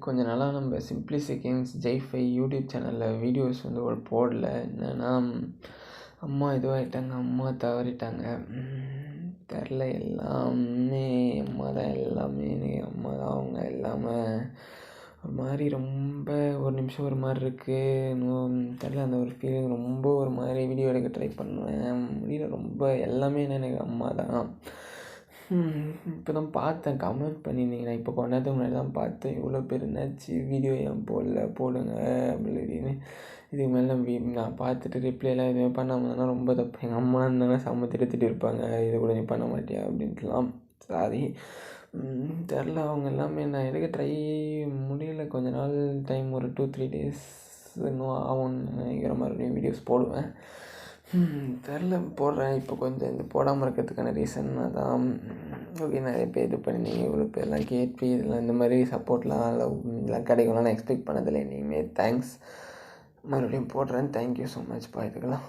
கொஞ்ச நாளா நம்ம சிம்ப்ளி செகண்ட்ஸ் ஜெய்5 யூடியூப் சேனலில் வீடியோஸ் வந்து போடல. என்னென்னா அம்மா இதுவாகிட்டாங்க, அம்மா தவறிட்டாங்க. தெரில, எல்லாமே அம்மா தான், எல்லாமே அம்மா தான். அவங்க இல்லாமல் ஒரு மாதிரி ரொம்ப ஒரு நிமிஷம் ஒரு மாதிரி இருக்குது. தெரில, அந்த ஒரு ஃபீலிங் ரொம்ப ஒரு மாதிரி வீடியோ எடுக்க ட்ரை பண்ணுவேன், முடியல. ரொம்ப எல்லாமே எனக்கு அம்மா தான். இப்போ தான் பார்த்தேன், கமெண்ட் பண்ணியிருந்தீங்க. நான் இப்போ கொஞ்ச நேரத்துக்கு முன்னாடி தான் பார்த்தேன். இவ்வளோ பேர் என்னாச்சு வீடியோ ஏன் போடல, போடுங்க அப்படின்னு. இதுக்கு மேலே நான் பார்த்துட்டு ரிப்ளைலாம் எதுவுமே பண்ணாமல் இருந்தால் ரொம்ப தப்பு. எங்கள் அம்மா இருந்தாங்கன்னா செம்ம திட்டு இருப்பாங்க, இதை கூட நீ பண்ண மாட்டியா அப்படின்ட்டுலாம். சாரி, தெரில. அவங்க எல்லாமே நான் எடுக்க ட்ரை முடியல. கொஞ்ச நாள் டைம், ஒரு 2-3 டேஸ் இன்னும் ஆகும்னு நினைக்கிற மறுபடியும் வீடியோஸ் போடுவேன். தெரில, போடுறேன். இப்போ கொஞ்சம் இந்த போடாமல் இருக்கிறதுக்கான ரீசன் அதான். ஓகே, நிறைய பேர் இது பண்ணி இவ்வளோ பேர்லாம் கேட்டு இதெல்லாம் இந்த மாதிரி சப்போர்ட்லாம் இதெல்லாம் கிடைக்கும்லாம் நான் எக்ஸ்பெக்ட் பண்ணதில்லை. இனிமேல் தேங்க்ஸ். மறுபடியும் போடுறேன். Thank you so much. இதுக்கெல்லாம்